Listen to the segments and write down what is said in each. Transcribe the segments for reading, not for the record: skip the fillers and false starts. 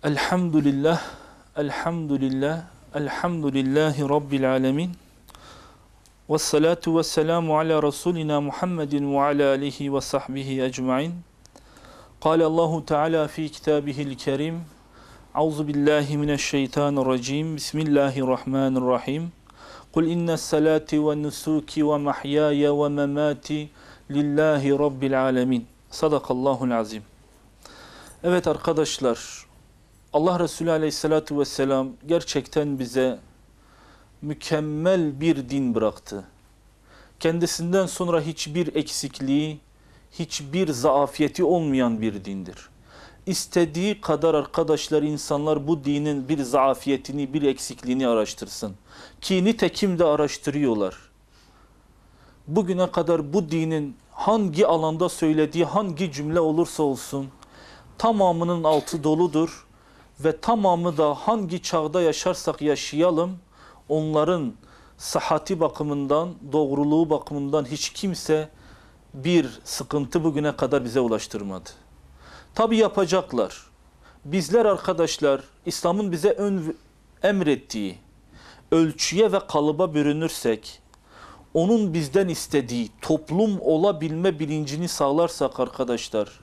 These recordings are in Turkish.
Elhamdülillah, elhamdülillah, elhamdülillahi Rabbil alemin. Vessalatu vesselamu ala Resulina Muhammedin ve ala alihi ve sahbihi ecma'in. Kâle Allahu Teala fi kitabihil kerim. Auzu billahi mineşşeytanirracim. Bismillahirrahmanirrahim. Kul innes salati ve nusuki ve mahyaya ve memati lillahi Rabbil alemin. Sadakallahul azim. Evet arkadaşlar, Allah Resulü Aleyhisselatü Vesselam gerçekten bize mükemmel bir din bıraktı. Kendisinden sonra hiçbir eksikliği, hiçbir zaafiyeti olmayan bir dindir. İstediği kadar arkadaşlar insanlar bu dinin bir zaafiyetini, bir eksikliğini araştırsın. Ki nitekim de araştırıyorlar. Bugüne kadar bu dinin hangi alanda söylediği hangi cümle olursa olsun tamamının altı doludur. Ve tamamı da hangi çağda yaşarsak yaşayalım, onların sıhhati bakımından, doğruluğu bakımından hiç kimse bir sıkıntı bugüne kadar bize ulaştırmadı. Tabi yapacaklar. Bizler arkadaşlar, İslam'ın bize emrettiği ölçüye ve kalıba bürünürsek, onun bizden istediği toplum olabilme bilincini sağlarsak arkadaşlar,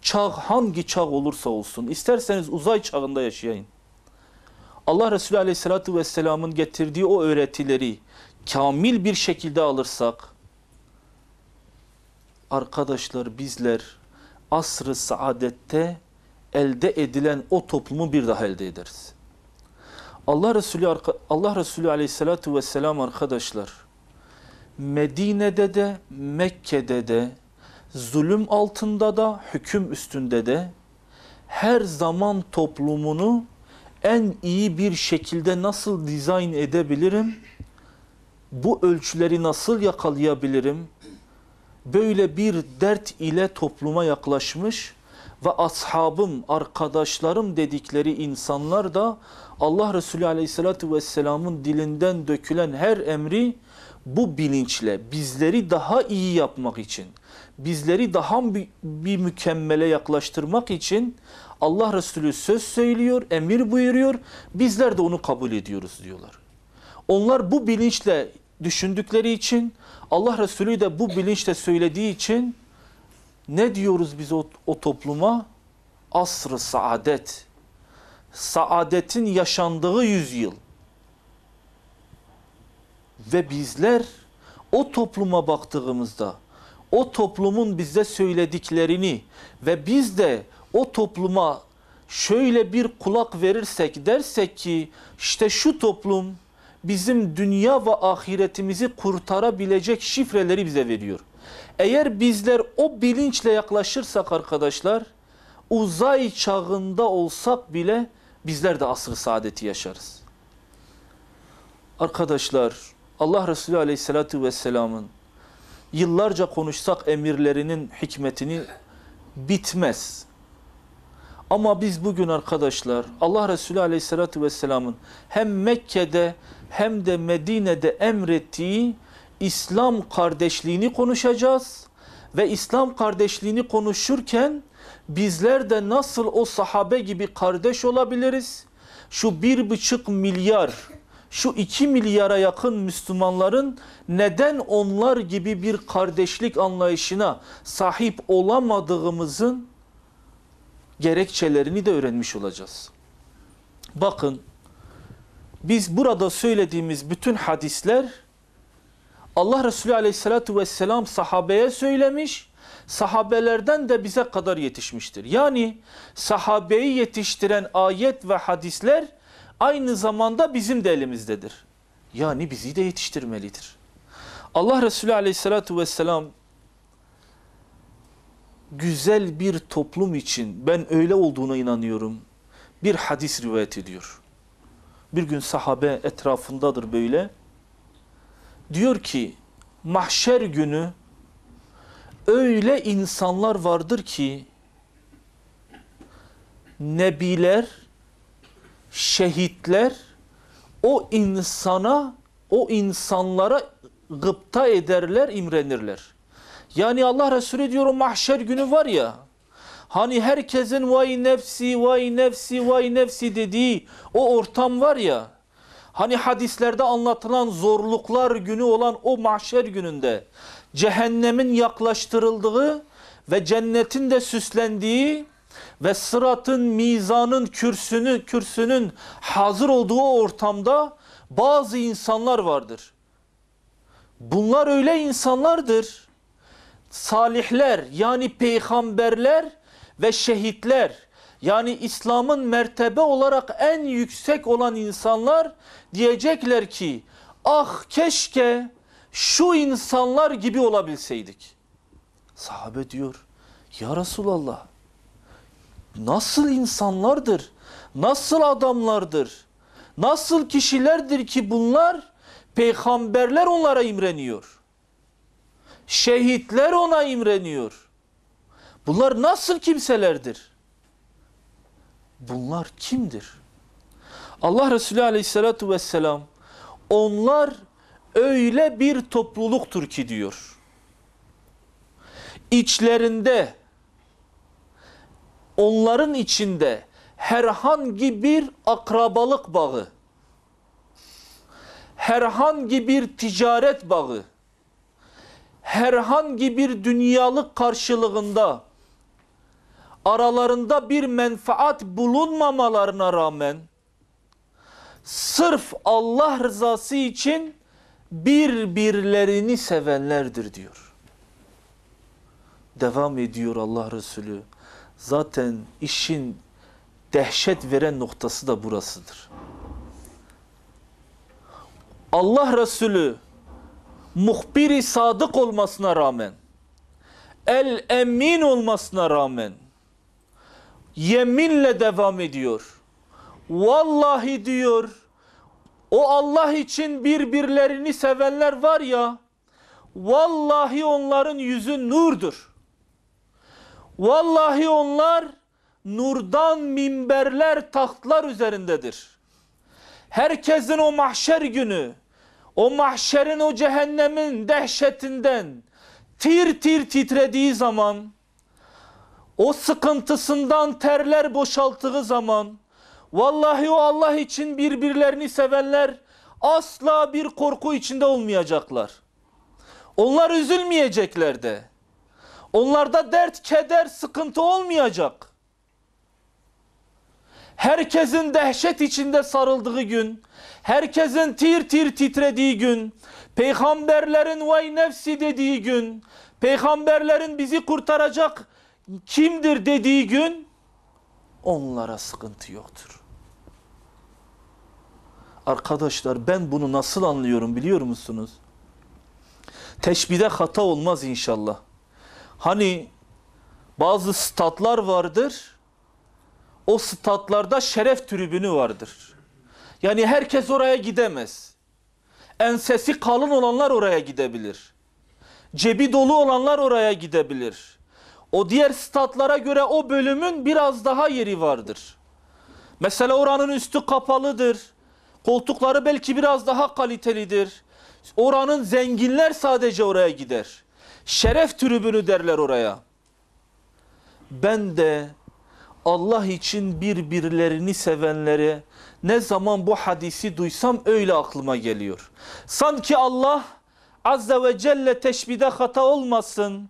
çağ hangi çağ olursa olsun, isterseniz uzay çağında yaşayın. Allah Resulü Aleyhisselatü Vesselam'ın getirdiği o öğretileri kamil bir şekilde alırsak, arkadaşlar bizler asr-ı saadette elde edilen o toplumu bir daha elde ederiz. Allah Resulü Aleyhisselatü Vesselam arkadaşlar, Medine'de de Mekke'de de zulüm altında da, hüküm üstünde de her zaman toplumunu en iyi bir şekilde nasıl dizayn edebilirim, bu ölçüleri nasıl yakalayabilirim, böyle bir dert ile topluma yaklaşmış ve ashabım, arkadaşlarım dedikleri insanlar da Allah Resulü Aleyhisselatü Vesselam'ın dilinden dökülen her emri bu bilinçle bizleri daha iyi yapmak için, bizleri daha bir mükemmele yaklaştırmak için Allah Resulü söz söylüyor, emir buyuruyor, bizler de onu kabul ediyoruz diyorlar. Onlar bu bilinçle düşündükleri için, Allah Resulü de bu bilinçle söylediği için ne diyoruz biz o topluma? Asr-ı saadet. Saadetin yaşandığı yüzyıl. Ve bizler o topluma baktığımızda, o toplumun bize söylediklerini ve biz de o topluma şöyle bir kulak verirsek, dersek ki işte şu toplum bizim dünya ve ahiretimizi kurtarabilecek şifreleri bize veriyor. Eğer bizler o bilinçle yaklaşırsak arkadaşlar, uzay çağında olsak bile bizler de asr-ı saadeti yaşarız. Arkadaşlar, Allah Resulü Aleyhisselatü Vesselam'ın yıllarca konuşsak emirlerinin hikmetini bitmez. Ama biz bugün arkadaşlar Allah Resulü Aleyhisselatü Vesselam'ın hem Mekke'de hem de Medine'de emrettiği İslam kardeşliğini konuşacağız. Ve İslam kardeşliğini konuşurken bizler de nasıl o sahabe gibi kardeş olabiliriz? Şu 1,5 milyar, şu 2 milyara yakın Müslümanların neden onlar gibi bir kardeşlik anlayışına sahip olamadığımızın gerekçelerini de öğrenmiş olacağız. Bakın, biz burada söylediğimiz bütün hadisler Allah Resulü Aleyhisselatü Vesselam sahabeye söylemiş, sahabelerden de bize kadar yetişmiştir. Yani sahabeyi yetiştiren ayet ve hadisler aynı zamanda bizim de elimizdedir. Yani bizi de yetiştirmelidir. Allah Resulü Aleyhisselatü Vesselam güzel bir toplum için, ben öyle olduğuna inanıyorum, bir hadis rivayet ediyor. Bir gün sahabe etrafındadır böyle. Diyor ki, mahşer günü öyle insanlar vardır ki nebiler, şehitler o insanlara gıpta ederler, imrenirler. Yani Allah Resulü diyor o mahşer günü var ya, Hani herkesin vay nefsi, vay nefsi, vay nefsi dediği o ortam var ya. Hani hadislerde anlatılan zorluklar günü olan o mahşer gününde cehennemin yaklaştırıldığı ve cennetin de süslendiği ve sıratın, mizanın, kürsünün hazır olduğu ortamda bazı insanlar vardır. Bunlar öyle insanlardır. Salihler yani peygamberler ve şehitler yani İslam'ın mertebe olarak en yüksek olan insanlar diyecekler ki ah keşke şu insanlar gibi olabilseydik. Sahabe diyor ya Resulallah nasıl insanlardır, nasıl adamlardır, nasıl kişilerdir ki bunlar peygamberler onlara imreniyor. Şehitler ona imreniyor. Bunlar nasıl kimselerdir? Bunlar kimdir? Allah Resulü Aleyhisselatü Vesselam onlar öyle bir topluluktur ki diyor. İçlerinde, onların içinde herhangi bir akrabalık bağı, herhangi bir ticaret bağı, herhangi bir dünyalık karşılığında aralarında bir menfaat bulunmamalarına rağmen sırf Allah rızası için birbirlerini sevenlerdir diyor. Devam ediyor Allah Resulü. Zaten işin dehşet veren noktası da burasıdır. Allah Resulü muhbir-i sadık olmasına rağmen, el-emin olmasına rağmen yeminle devam ediyor. Vallahi diyor, o Allah için birbirlerini sevenler var ya, vallahi onların yüzü nurdur. Vallahi onlar nurdan minberler, tahtlar üzerindedir. Herkesin o mahşer günü, o mahşerin, o cehennemin dehşetinden tir tir titrediği zaman, o sıkıntısından terler boşalttığı zaman, vallahi o Allah için birbirlerini sevenler asla bir korku içinde olmayacaklar. Onlar üzülmeyecekler de. Onlarda dert, keder, sıkıntı olmayacak. Herkesin dehşet içinde sarıldığı gün, herkesin tir tir titrediği gün, peygamberlerin vay nefsi dediği gün, peygamberlerin bizi kurtaracak kimdir dediği gün, onlara sıkıntı yoktur. Arkadaşlar ben bunu nasıl anlıyorum biliyor musunuz? Teşbihde hata olmaz inşallah. Hani bazı statlar vardır, o statlarda şeref tribünü vardır. Yani herkes oraya gidemez. Ensesi kalın olanlar oraya gidebilir. Cebi dolu olanlar oraya gidebilir. O diğer statlara göre o bölümün biraz daha yeri vardır. Mesela oranın üstü kapalıdır. Koltukları belki biraz daha kalitelidir. Oranın zenginler sadece oraya gider. Şeref tribünü derler oraya. Ben de Allah için birbirlerini sevenlere ne zaman bu hadisi duysam öyle aklıma geliyor. Sanki Allah Azze ve Celle teşbihde hata olmasın.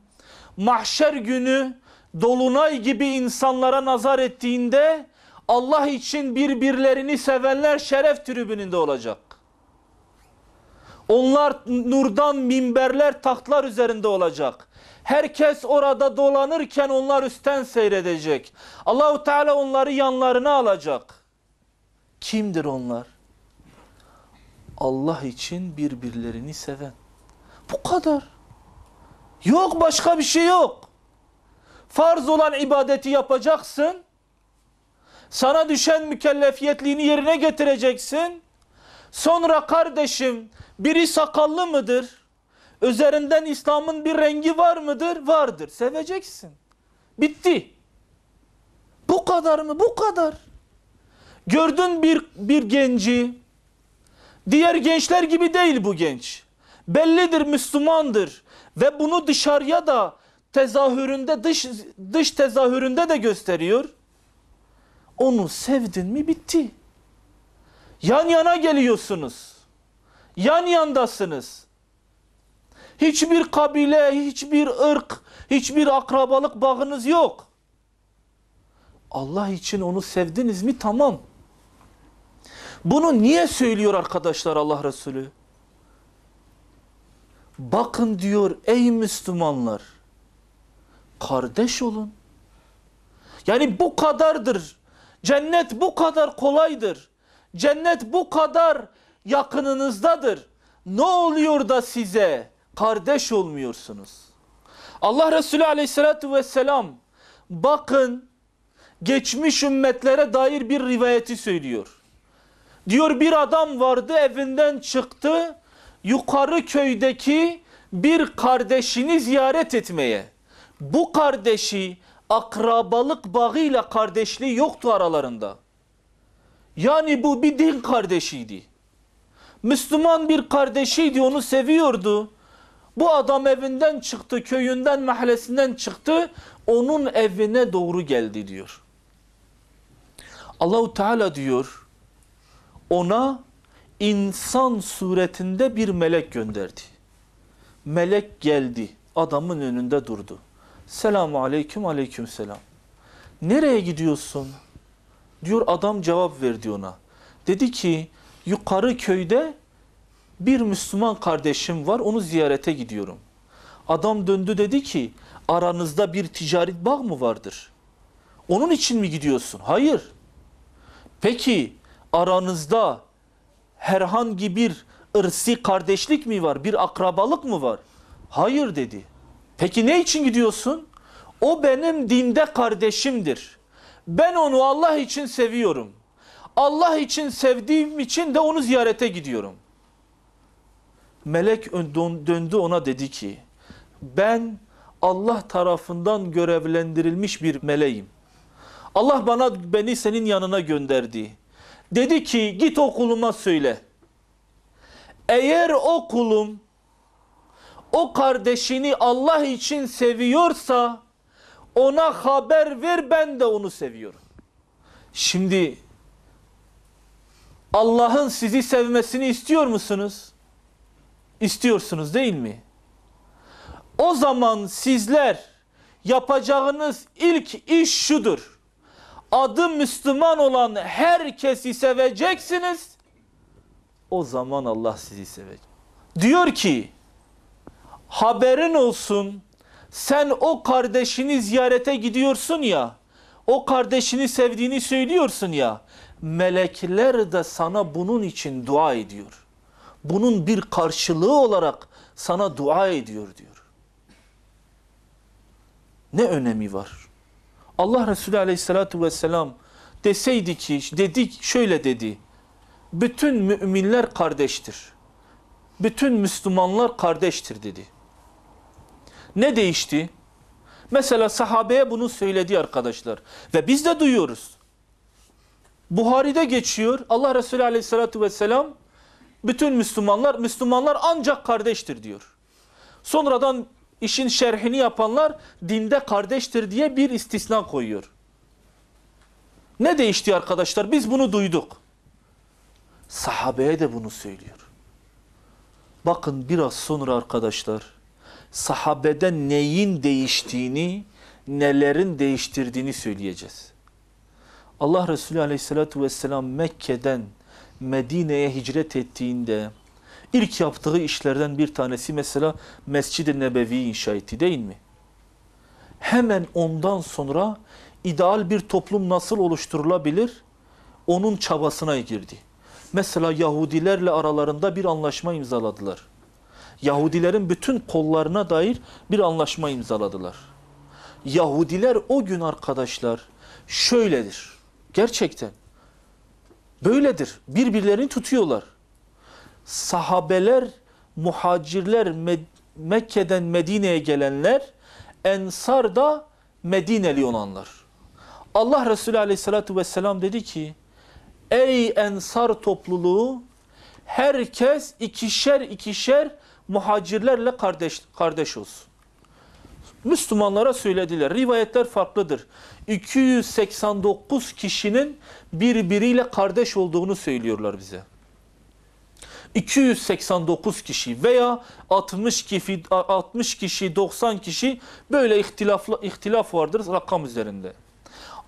Mahşer günü dolunay gibi insanlara nazar ettiğinde Allah için birbirlerini sevenler şeref tribününde olacak. Onlar nurdan minberler, tahtlar üzerinde olacak. Herkes orada dolanırken onlar üstten seyredecek. Allahu Teala onları yanlarına alacak. Kimdir onlar? Allah için birbirlerini seven. Bu kadar. Yok başka bir şey yok. Farz olan ibadeti yapacaksın. Sana düşen mükellefiyetliğini yerine getireceksin. Sonra kardeşim biri sakallı mıdır? Üzerinden İslam'ın bir rengi var mıdır? Vardır. Seveceksin. Bitti. Bu kadar mı? Bu kadar. Gördün bir genci. Diğer gençler gibi değil bu genç. Bellidir Müslümandır. Ve bunu dışarıya da tezahüründe, dış tezahüründe de gösteriyor. Onu sevdin mi bitti. Yan yana geliyorsunuz. Yan yandasınız. Hiçbir kabile, hiçbir ırk, hiçbir akrabalık bağınız yok. Allah için onu sevdiniz mi tamam. Bunu niye söylüyor arkadaşlar Allah Resulü? Bakın diyor ey Müslümanlar, kardeş olun. Yani bu kadardır. Cennet bu kadar kolaydır. Cennet bu kadar yakınınızdadır. Ne oluyor da size kardeş olmuyorsunuz? Allah Resulü aleyhissalatü vesselam bakın geçmiş ümmetlere dair bir rivayeti söylüyor. Diyor bir adam vardı, evinden çıktı yukarı köydeki bir kardeşini ziyaret etmeye. Bu kardeşi akrabalık bağıyla kardeşliği yoktu aralarında. Yani bu bir din kardeşiydi. Müslüman bir kardeşiydi, onu seviyordu. Bu adam evinden çıktı, köyünden, mahallesinden çıktı, onun evine doğru geldi diyor. Allahu Teala diyor, ona insan suretinde bir melek gönderdi. Melek geldi, adamın önünde durdu. Selamun aleyküm, aleyküm selam. Nereye gidiyorsun? Diyor, adam cevap verdi ona. Dedi ki, yukarı köyde bir Müslüman kardeşim var, onu ziyarete gidiyorum. Adam döndü dedi ki, aranızda bir ticaret bağ mı vardır? Onun için mi gidiyorsun? Hayır. Peki aranızda herhangi bir ırsi kardeşlik mi var? Bir akrabalık mı var? Hayır dedi. Peki ne için gidiyorsun? O benim dinde kardeşimdir. Ben onu Allah için seviyorum. Allah için sevdiğim için de onu ziyarete gidiyorum. Melek döndü ona dedi ki, ben Allah tarafından görevlendirilmiş bir meleğim. Allah beni senin yanına gönderdi. Dedi ki git o kuluma söyle. Eğer o kulum o kardeşini Allah için seviyorsa ona haber ver, ben de onu seviyorum. Şimdi Allah'ın sizi sevmesini istiyor musunuz? İstiyorsunuz değil mi? O zaman sizler yapacağınız ilk iş şudur. Adı Müslüman olan herkesi seveceksiniz. O zaman Allah sizi sevecek. Diyor ki, haberin olsun, sen o kardeşini ziyarete gidiyorsun ya, o kardeşini sevdiğini söylüyorsun ya, melekler de sana bunun için dua ediyor. Bunun bir karşılığı olarak sana dua ediyor diyor. Ne önemi var? Allah Resulü aleyhissalatü vesselam deseydi ki, şöyle dedi, bütün müminler kardeştir. Bütün Müslümanlar kardeştir dedi. Ne değişti? Mesela sahabeye bunu söyledi arkadaşlar. Ve biz de duyuyoruz. Buhari'de geçiyor. Allah Resulü aleyhissalatü vesselam bütün Müslümanlar ancak kardeştir diyor. Sonradan işin şerhini yapanlar dinde kardeştir diye bir istisna koyuyor. Ne değişti arkadaşlar? Biz bunu duyduk. Sahabeye de bunu söylüyor. Bakın biraz sonra arkadaşlar, sahabede neyin değiştiğini, nelerin değiştirdiğini söyleyeceğiz. Allah Resulü aleyhissalatü vesselam Mekke'den Medine'ye hicret ettiğinde ilk yaptığı işlerden bir tanesi mesela Mescid-i Nebevi'yi inşa etti değil mi? Hemen ondan sonra ideal bir toplum nasıl oluşturulabilir? Onun çabasına girdi. Mesela Yahudilerle aralarında bir anlaşma imzaladılar. Yahudilerin bütün kollarına dair bir anlaşma imzaladılar. Yahudiler o gün arkadaşlar şöyledir. Gerçekten böyledir. Birbirlerini tutuyorlar. Sahabeler, muhacirler, Mekke'den Medine'ye gelenler, Ensar da Medineli olanlar. Allah Resulü aleyhissalatü vesselam dedi ki, ey Ensar topluluğu, herkes ikişer ikişer muhacirlerle kardeş olsun. Müslümanlara söylediler. Rivayetler farklıdır. 289 kişinin birbiriyle kardeş olduğunu söylüyorlar bize. 289 kişi veya 60 kişi, 90 kişi böyle ihtilaf vardır rakam üzerinde.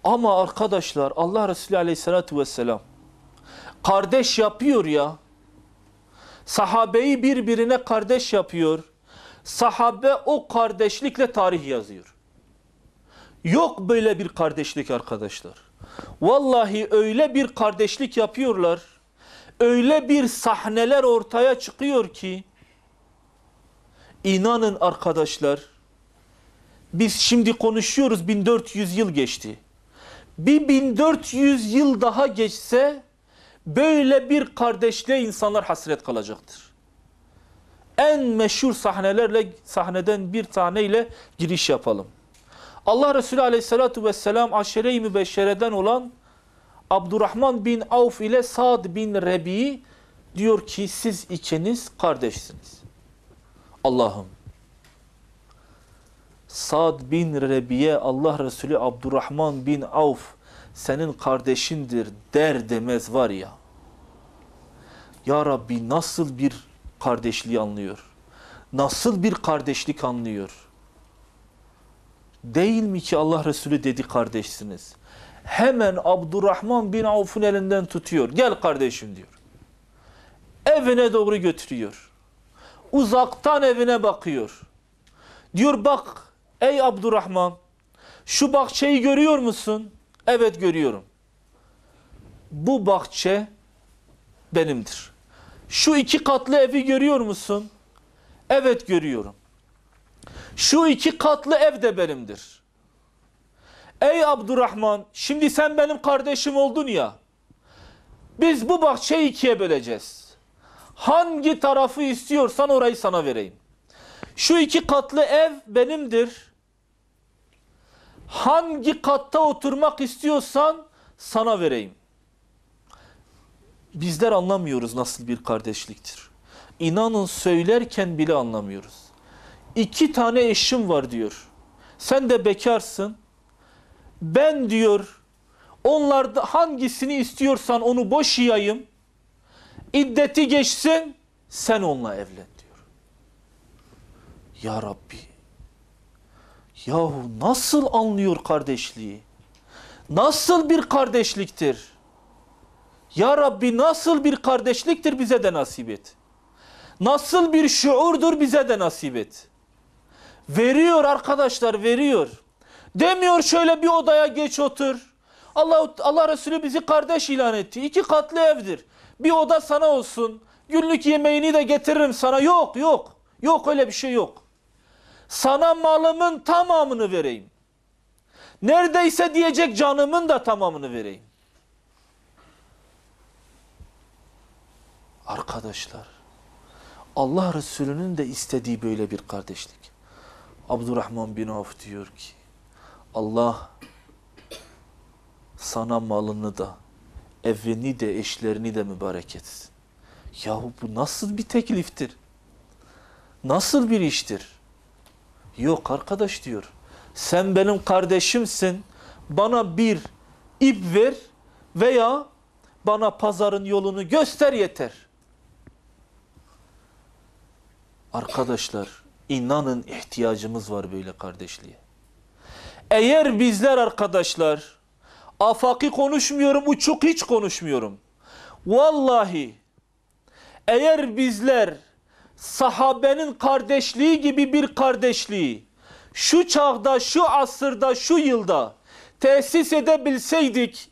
Ama arkadaşlar Allah Resulü Aleyhisselatü Vesselam kardeş yapıyor ya. Sahabeyi birbirine kardeş yapıyor. Sahabe o kardeşlikle tarih yazıyor. Yok böyle bir kardeşlik arkadaşlar. Vallahi öyle bir kardeşlik yapıyorlar. Öyle bir sahneler ortaya çıkıyor ki inanın arkadaşlar biz şimdi konuşuyoruz 1400 yıl geçti. Bir 1400 yıl daha geçse böyle bir kardeşliğe insanlar hasret kalacaktır. En meşhur sahneden bir taneyle giriş yapalım. Allah Resulü Aleyhisselatü Vesselam Aşere-i Mübeşşere'den olan Abdurrahman bin Avf ile Sa'd bin Rebi diyor ki siz ikiniz kardeşsiniz. Allah'ım. Sa'd bin Rebi'ye Allah Resulü Abdurrahman bin Avf senin kardeşindir der demez var ya. Ya Rabbi nasıl bir kardeşliği anlıyor? Nasıl bir kardeşlik anlıyor? Değil mi ki Allah Resulü dedi kardeşsiniz. Hemen Abdurrahman bin Avf'un elinden tutuyor. Gel kardeşim diyor. Evine doğru götürüyor. Uzaktan evine bakıyor. Diyor bak ey Abdurrahman şu bahçeyi görüyor musun? Evet görüyorum. Bu bahçe benimdir. Şu 2 katlı evi görüyor musun? Evet görüyorum. Şu 2 katlı ev de benimdir. Ey Abdurrahman şimdi sen benim kardeşim oldun ya. Biz bu bahçeyi 2'ye böleceğiz. Hangi tarafı istiyorsan orayı sana vereyim. Şu 2 katlı ev benimdir. Hangi katta oturmak istiyorsan sana vereyim. Bizler anlamıyoruz nasıl bir kardeşliktir. İnanın söylerken bile anlamıyoruz. 2 tane eşim var diyor. Sen de bekarsın. Ben diyor onlarda hangisini istiyorsan onu boşayayım. İddeti geçsin sen onunla evlen diyor. Ya Rabbi. Yahu nasıl anlıyor kardeşliği? Nasıl bir kardeşliktir? Ya Rabbi nasıl bir kardeşliktir bize de nasip et. Nasıl bir şuurdur bize de nasip et. Veriyor arkadaşlar veriyor. Demiyor şöyle bir odaya geç otur. Allah Resulü bizi kardeş ilan etti. 2 katlı evdir. Bir oda sana olsun. Günlük yemeğini de getiririm sana. Yok yok. Yok öyle bir şey yok. Sana malımın tamamını vereyim. Neredeyse diyecek canımın da tamamını vereyim. Arkadaşlar Allah Resulü'nün de istediği böyle bir kardeşlik. Abdurrahman bin Avf diyor ki Allah sana malını da evini de eşlerini de mübarek etsin. Yahu bu nasıl bir tekliftir? Nasıl bir iştir? Yok arkadaş diyor. Sen benim kardeşimsin. Bana bir ip ver veya bana pazarın yolunu göster yeter. Arkadaşlar inanın ihtiyacımız var böyle kardeşliğe. Eğer bizler arkadaşlar afaki konuşmuyorum, uçuk hiç konuşmuyorum. Vallahi eğer bizler sahabenin kardeşliği gibi bir kardeşliği şu çağda, şu asırda, şu yılda tesis edebilseydik,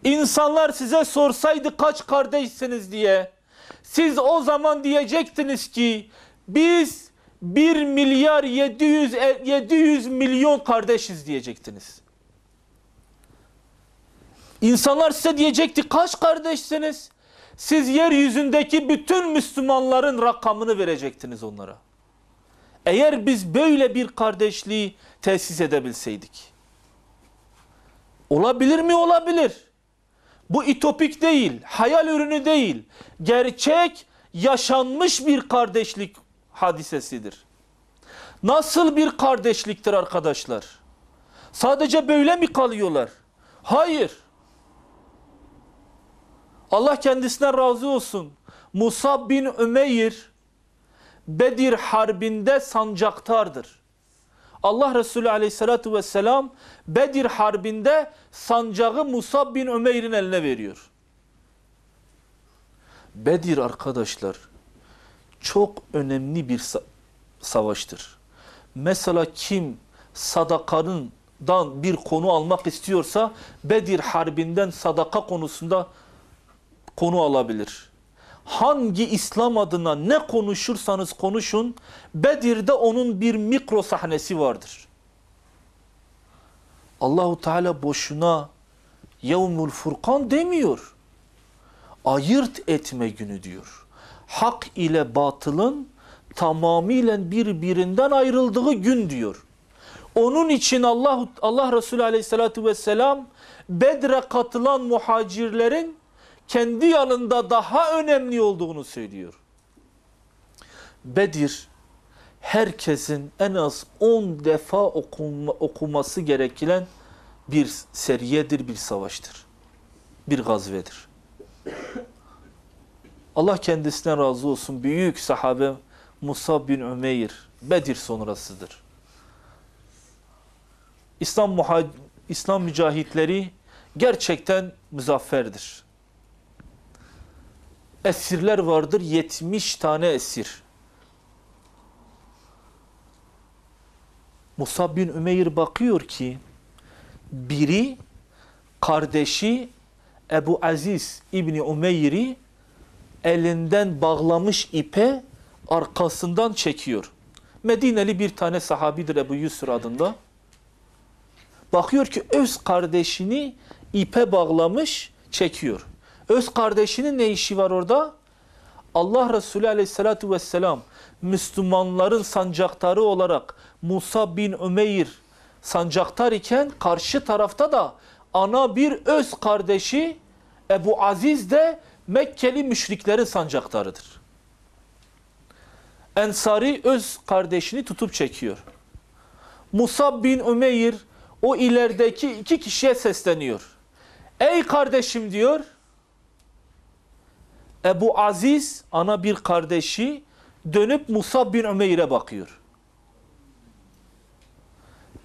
insanlar size sorsaydı kaç kardeşsiniz diye, siz o zaman diyecektiniz ki biz 1 milyar 700 milyon kardeşiz diyecektiniz. İnsanlar size diyecekti kaç kardeşsiniz? Siz yeryüzündeki bütün Müslümanların rakamını verecektiniz onlara. Eğer biz böyle bir kardeşliği tesis edebilseydik. Olabilir mi? Olabilir. Bu ütopik değil, hayal ürünü değil. Gerçek, yaşanmış bir kardeşlik hadisesidir. Nasıl bir kardeşliktir arkadaşlar? Sadece böyle mi kalıyorlar? Hayır. Allah kendisinden razı olsun. Musab bin Ümeyr Bedir Harbi'nde sancaktardır. Allah Resulü Aleyhisselatü Vesselam Bedir Harbi'nde sancağı Musab bin Ümeyr'in eline veriyor. Bedir arkadaşlar çok önemli bir savaştır. Mesela kim sadakandan bir konu almak istiyorsa Bedir Harbi'nden sadaka konusunda konu alabilir. Hangi İslam adına ne konuşursanız konuşun, Bedir'de onun bir mikro sahnesi vardır. Allahu Teala boşuna Yevmul Furkan demiyor. Ayırt etme günü diyor. Hak ile batılın tamamıyla birbirinden ayrıldığı gün diyor. Onun için Allah Resulü Aleyhisselatü Vesselam Bedre katılan muhacirlerin kendi yanında daha önemli olduğunu söylüyor. Bedir herkesin en az 10 defa okuması gereken bir seriyedir, bir savaştır. Bir gazvedir. Allah kendisinden razı olsun. Büyük sahabe Musab bin Ümeyr Bedir sonrasıdır. İslam mücahitleri gerçekten muzafferdir. Esirler vardır, 70 tane esir. Musab bin Ümeyr bakıyor ki biri kardeşi Ebu Aziz İbni Umeyr'i elinden bağlamış ipe arkasından çekiyor. Medineli bir tane sahabidir Ebu Yusr adında. Bakıyor ki öz kardeşini ipe bağlamış çekiyor. Öz kardeşinin ne işi var orada? Allah Resulü Aleyhisselatü Vesselam Müslümanların sancaktarı olarak Musab bin Ümeyr sancaktar iken karşı tarafta da ana bir öz kardeşi Ebu Aziz de Mekkeli müşriklerin sancaktarıdır. Ensari öz kardeşini tutup çekiyor. Musab bin Ümeyr o ilerideki iki kişiye sesleniyor. Ey kardeşim diyor. Ebu Aziz ana bir kardeşi dönüp Musab bin Ümeyr'e bakıyor.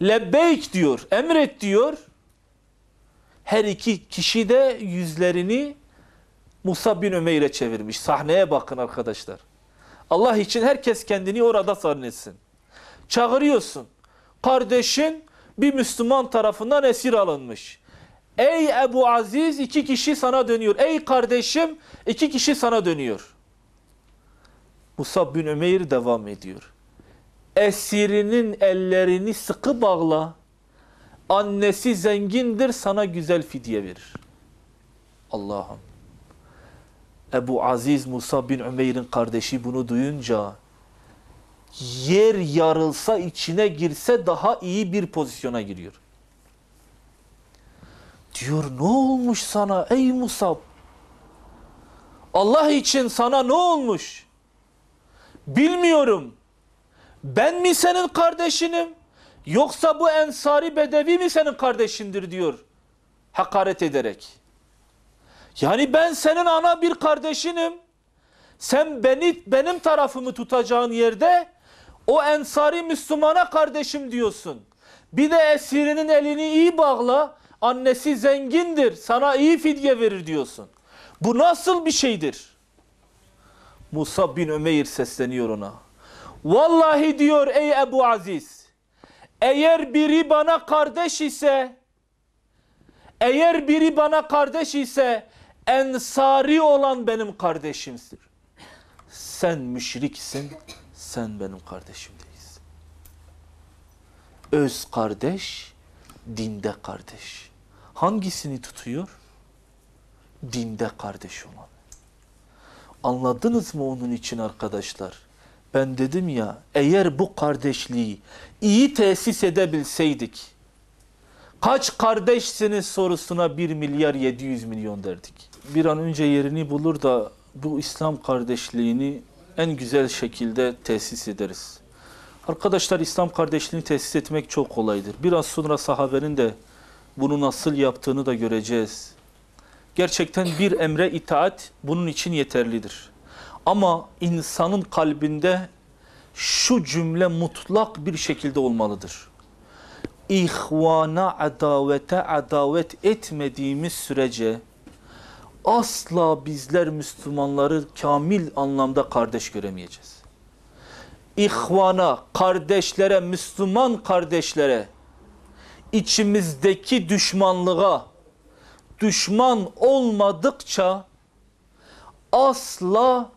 Lebbeyk diyor, emret diyor. Her iki kişi de yüzlerini Musab bin Ümeyr'e çevirmiş. Sahneye bakın arkadaşlar. Allah için herkes kendini orada zannetsin. Çağırıyorsun. Kardeşin bir Müslüman tarafından esir alınmış. Ey Ebu Aziz, iki kişi sana dönüyor. Ey kardeşim, iki kişi sana dönüyor. Musab bin Ümeyr devam ediyor. Esirinin ellerini sıkı bağla. Annesi zengindir, sana güzel fidye verir. Allah'ım. Ebu Aziz Musab bin Ümeyr'in kardeşi bunu duyunca yer yarılsa içine girse daha iyi bir pozisyona giriyor. Diyor ne olmuş sana ey Musab? Allah için sana ne olmuş? Bilmiyorum. Ben mi senin kardeşinim? Yoksa bu Ensari Bedevi mi senin kardeşindir diyor. Hakaret ederek. Yani ben senin ana bir kardeşinim. Sen benim tarafımı tutacağın yerde o Ensari Müslümana kardeşim diyorsun. Bir de esirinin elini iyi bağla. Annesi zengindir. Sana iyi fidye verir diyorsun. Bu nasıl bir şeydir? Musab bin Ümeyr sesleniyor ona. Vallahi diyor ey Ebu Aziz. Eğer biri bana kardeş ise Ensari olan benim kardeşimdir. Sen müşriksin, sen benim kardeşim değilsin. Öz kardeş, dinde kardeş. Hangisini tutuyor? Dinde kardeş olan. Anladınız mı onun için arkadaşlar? Ben dedim ya, eğer bu kardeşliği iyi tesis edebilseydik, kaç kardeşsiniz sorusuna 1 milyar 700 milyon derdik. Bir an önce yerini bulur da bu İslam kardeşliğini en güzel şekilde tesis ederiz. Arkadaşlar, İslam kardeşliğini tesis etmek çok kolaydır. Biraz sonra sahabenin de bunu nasıl yaptığını da göreceğiz. Gerçekten bir emre itaat bunun için yeterlidir. Ama insanın kalbinde şu cümle mutlak bir şekilde olmalıdır. İhvana adavete adavet etmediğimiz sürece asla bizler Müslümanları kamil anlamda kardeş göremeyeceğiz. İhvana, kardeşlere, Müslüman kardeşlere, içimizdeki düşmanlığa düşman olmadıkça asla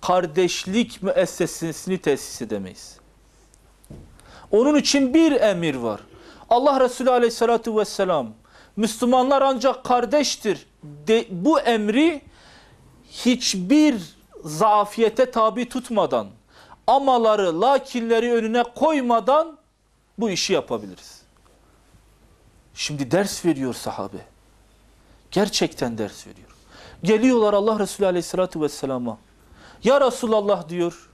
kardeşlik müessesesini tesis edemeyiz. Onun için bir emir var. Allah Resulü Aleyhisselatü Vesselam, Müslümanlar ancak kardeştir. Bu emri hiçbir zafiyete tabi tutmadan, amaları, lakinleri önüne koymadan bu işi yapabiliriz. Şimdi ders veriyor sahabe. Gerçekten ders veriyor. Geliyorlar Allah Resulü Aleyhisselatü Vesselam'a. Ya Resulallah diyor,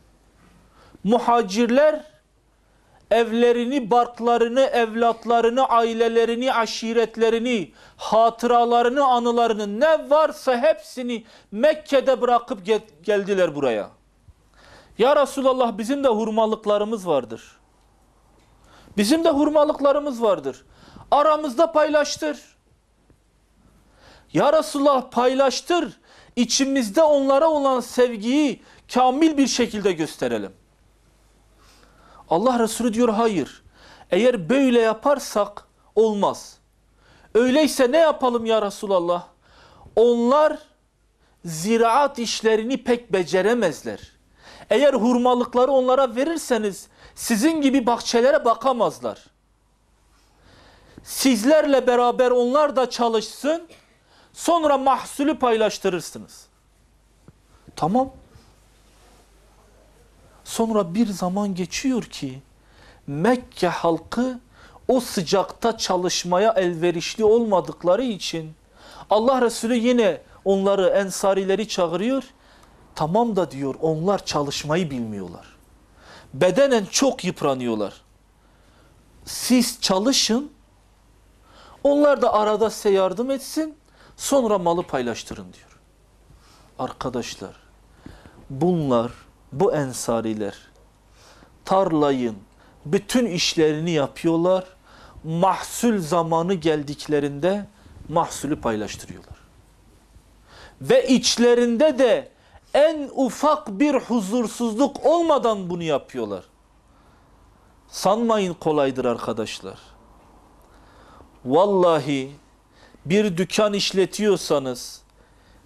muhacirler evlerini, barklarını, evlatlarını, ailelerini, aşiretlerini, hatıralarını, anılarını, ne varsa hepsini Mekke'de bırakıp geldiler buraya. Ya Resulallah, bizim de hurmalıklarımız vardır. Bizim de hurmalıklarımız vardır. Aramızda paylaştır. Ya Resulallah, paylaştır. İçimizde onlara olan sevgiyi kamil bir şekilde gösterelim. Allah Resulü diyor hayır. Eğer böyle yaparsak olmaz. Öyleyse ne yapalım ya Resulallah? Onlar ziraat işlerini pek beceremezler. Eğer hurmalıkları onlara verirseniz sizin gibi bahçelere bakamazlar. Sizlerle beraber onlar da çalışsın, sonra mahsulü paylaştırırsınız. Tamam. Sonra bir zaman geçiyor ki Mekke halkı o sıcakta çalışmaya elverişli olmadıkları için Allah Resulü yine onları, ensarileri çağırıyor. Tamam da diyor, onlar çalışmayı bilmiyorlar. Bedenen çok yıpranıyorlar. Siz çalışın, onlar da arada size yardım etsin, sonra malı paylaştırın diyor. Arkadaşlar, bunlar, bu ensariler tarlayın bütün işlerini yapıyorlar. Mahsul zamanı geldiklerinde mahsulü paylaştırıyorlar. Ve içlerinde de en ufak bir huzursuzluk olmadan bunu yapıyorlar. Sanmayın kolaydır arkadaşlar. Vallahi bir dükkan işletiyorsanız,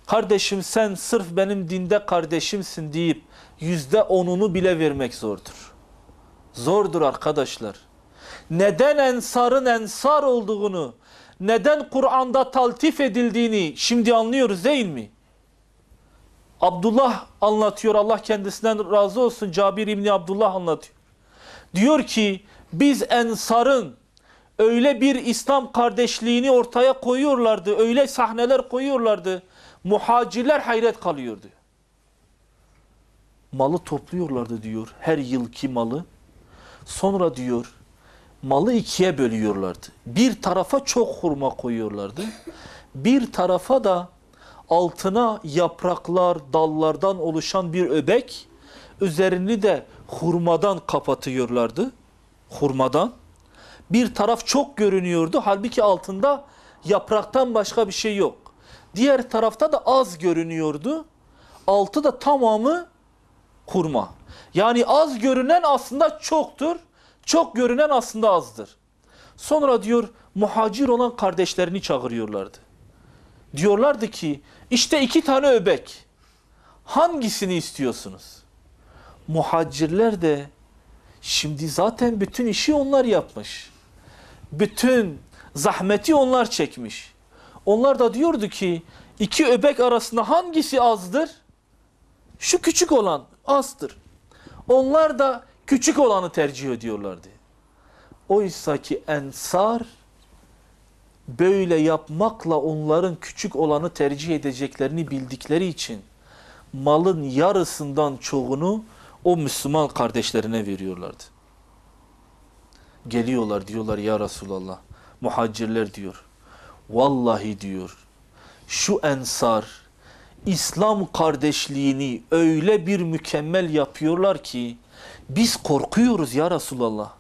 kardeşim sen sırf benim dinde kardeşimsin deyip %10'unu bile vermek zordur. Zordur arkadaşlar. Neden ensarın ensar olduğunu, neden Kur'an'da taltif edildiğini şimdi anlıyoruz değil mi? Abdullah anlatıyor, Allah kendisinden razı olsun, Cabir İbni Abdullah anlatıyor. Diyor ki biz ensarın öyle bir İslam kardeşliğini ortaya koyuyorlardı, öyle sahneler koyuyorlardı, muhacirler hayret kalıyordu. Malı topluyorlardı diyor, her yılki malı. Sonra diyor malı ikiye bölüyorlardı. Bir tarafa çok hurma koyuyorlardı. Bir tarafa da altına yapraklar, dallardan oluşan bir öbek, üzerini de hurmadan kapatıyorlardı. Hurmadan. Bir taraf çok görünüyordu. Halbuki altında yapraktan başka bir şey yok. Diğer tarafta da az görünüyordu. Altı da tamamı hurma. Yani az görünen aslında çoktur. Çok görünen aslında azdır. Sonra diyor muhacir olan kardeşlerini çağırıyorlardı. Diyorlardı ki işte 2 tane öbek. Hangisini istiyorsunuz? Muhacirler de şimdi zaten bütün işi onlar yapmış. Bütün zahmeti onlar çekmiş. Onlar da diyordu ki 2 öbek arasında hangisi azdır? Şu küçük olan azdır. Onlar da küçük olanı tercih ediyorlardı. Oysa ki ensar böyle yapmakla onların küçük olanı tercih edeceklerini bildikleri için malın yarısından çoğunu o Müslüman kardeşlerine veriyorlardı. Geliyorlar diyorlar ya Resulallah. Muhacirler diyor. Vallahi diyor şu ensar İslam kardeşliğini öyle bir mükemmel yapıyorlar ki biz korkuyoruz ya Resulallah.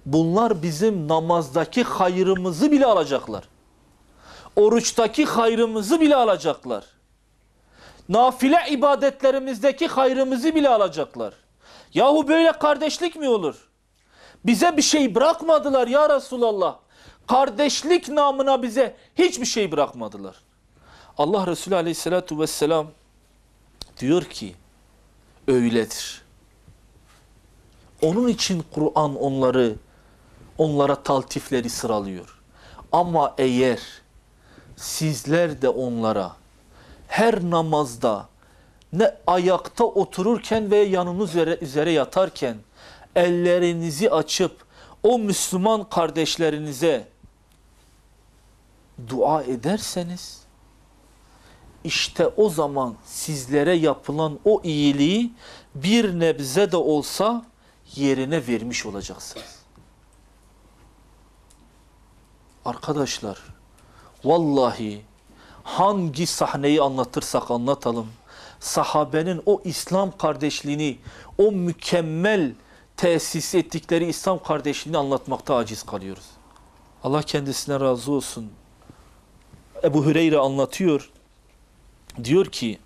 Bunlar bizim namazdaki hayrımızı bile alacaklar. Oruçtaki hayrımızı bile alacaklar. Nafile ibadetlerimizdeki hayrımızı bile alacaklar. Yahu böyle kardeşlik mi olur? Bize bir şey bırakmadılar ya Resulallah. Kardeşlik namına bize hiçbir şey bırakmadılar. Allah Resulü Aleyhisselatü Vesselam diyor ki öyledir. Onun için Kur'an onlara taltifleri sıralıyor. Ama eğer sizler de onlara her namazda ne ayakta otururken ve yanınız üzere yatarken ellerinizi açıp o Müslüman kardeşlerinize dua ederseniz işte o zaman sizlere yapılan o iyiliği bir nebze de olsa yerine vermiş olacaksınız. Arkadaşlar vallahi hangi sahneyi anlatırsak anlatalım sahabenin o İslam kardeşliğini, o mükemmel tesis ettikleri İslam kardeşliğini anlatmakta aciz kalıyoruz. Allah kendisine razı olsun. Ebu Hüreyre anlatıyor. Diyor ki,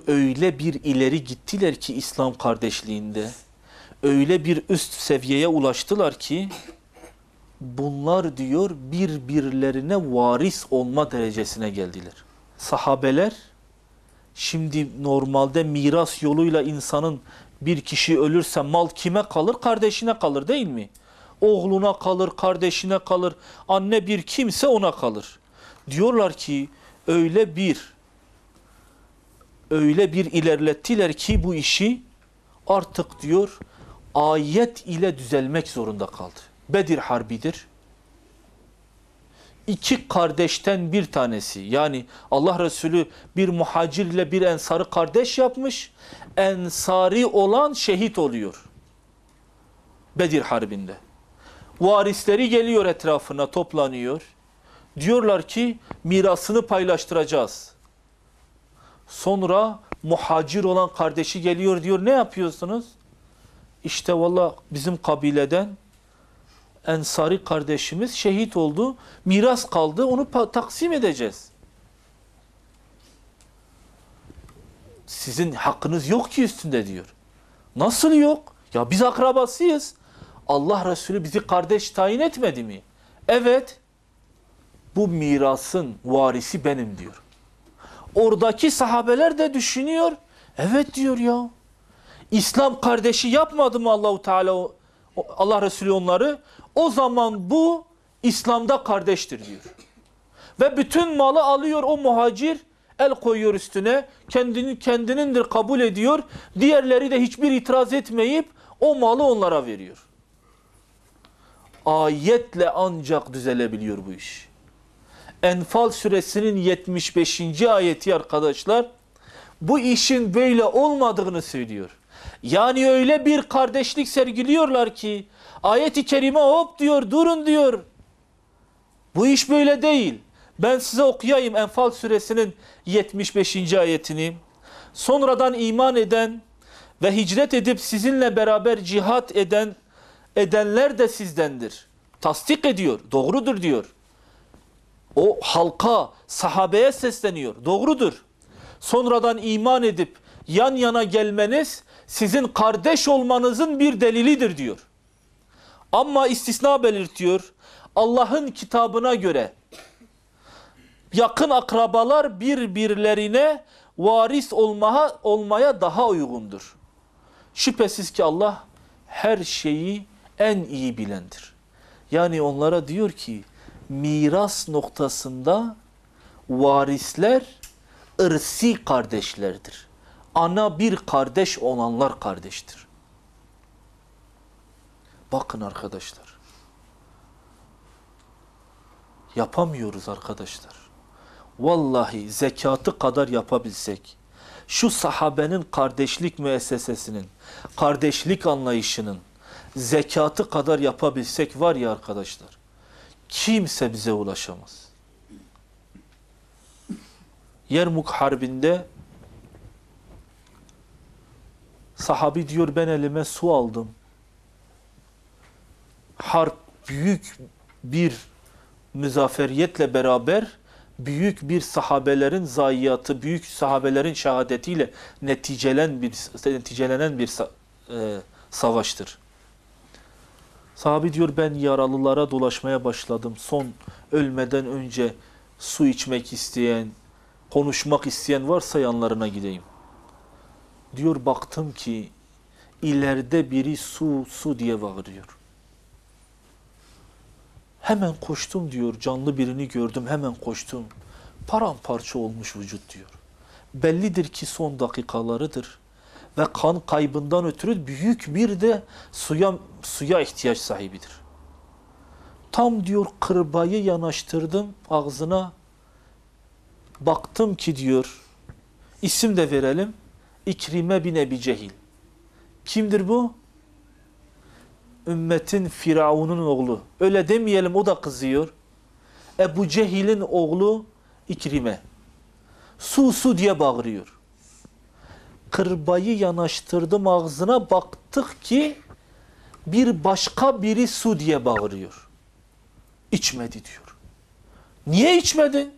öyle bir ileri gittiler ki İslam kardeşliğinde, öyle bir üst seviyeye ulaştılar ki, bunlar diyor birbirlerine varis olma derecesine geldiler. Sahabeler, şimdi normalde miras yoluyla insanın bir kişi ölürse mal kime kalır? Kardeşine kalır değil mi? Oğluna kalır, kardeşine kalır, anne bir kimse ona kalır. Diyorlar ki öyle bir ilerlettiler ki bu işi artık diyor ayet ile düzelmek zorunda kaldı. Bedir Harbi'dir. İki kardeşten bir tanesi yani Allah Resulü bir muhacir ile bir ensarı kardeş yapmış. Ensari olan şehit oluyor. Bedir Harbi'nde. Varisleri geliyor etrafına toplanıyor. Diyorlar ki mirasını paylaştıracağız. Sonra muhacir olan kardeşi geliyor diyor ne yapıyorsunuz? İşte valla bizim kabileden ensari kardeşimiz şehit oldu. Miras kaldı onu taksim edeceğiz. Sizin hakkınız yok ki üstünde diyor. Nasıl yok? Ya biz akrabasıyız. Allah Resulü bizi kardeş tayin etmedi mi? Evet. Bu mirasın varisi benim diyor. Oradaki sahabeler de düşünüyor. Evet diyor ya. İslam kardeşi yapmadı mı Allahu Teala Allah Resulü onları? O zaman bu İslam'da kardeştir diyor. Ve bütün malı alıyor o muhacir, el koyuyor üstüne, kendinindir kabul ediyor. Diğerleri de hiçbir itiraz etmeyip o malı onlara veriyor. Ayetle ancak düzelebiliyor bu iş. Enfal suresinin 75. ayeti arkadaşlar bu işin böyle olmadığını söylüyor. Yani öyle bir kardeşlik sergiliyorlar ki ayet-i kerime hop diyor durun diyor. Bu iş böyle değil. Ben size okuyayım Enfal suresinin 75. ayetini. Sonradan iman eden ve hicret edip sizinle beraber cihat edenler de sizdendir. Tasdik ediyor. Doğrudur diyor. O halka, sahabeye sesleniyor. Doğrudur. Sonradan iman edip yan yana gelmeniz sizin kardeş olmanızın bir delilidir diyor. Ama istisna belirtiyor. Allah'ın kitabına göre yakın akrabalar birbirlerine varis olmaya daha uygundur. Şüphesiz ki Allah her şeyi en iyi bilendir. Yani onlara diyor ki miras noktasında varisler ırsi kardeşlerdir. Ana bir kardeş olanlar kardeştir. Bakın arkadaşlar. Yapamıyoruz arkadaşlar. Vallahi zekatı kadar yapabilsek, şu sahabenin kardeşlik müessesesinin, kardeşlik anlayışının zekatı kadar yapabilsek var ya arkadaşlar, kimse bize ulaşamaz. Yermuk Harbi'nde sahabi diyor, ben elime su aldım. Harp büyük bir müzaferiyetle beraber büyük bir sahabelerin zayiatı, büyük sahabelerin şehadetiyle neticelenen bir savaştır. Sahabi diyor, ben yaralılara dolaşmaya başladım. Son ölmeden önce su içmek isteyen, konuşmak isteyen varsa yanlarına gideyim. Diyor, baktım ki ileride biri su su diye bağırıyor. Hemen koştum diyor, canlı birini gördüm, hemen koştum. Paramparça olmuş vücut diyor. Bellidir ki son dakikalarıdır. Ve kan kaybından ötürü büyük bir de suya ihtiyaç sahibidir. Tam diyor kırbayı yanaştırdım ağzına. Baktım ki diyor, isim de verelim, İkrime bin Ebi Cehil. Kimdir bu? Ümmetin Firavun'un oğlu. Öyle demeyelim, o da kızıyor. Ebu Cehil'in oğlu İkrime. Su su diye bağırıyor. Kırbayı yanaştırdım ağzına, baktık ki bir başka biri su diye bağırıyor. İçmedi diyor. Niye içmedin?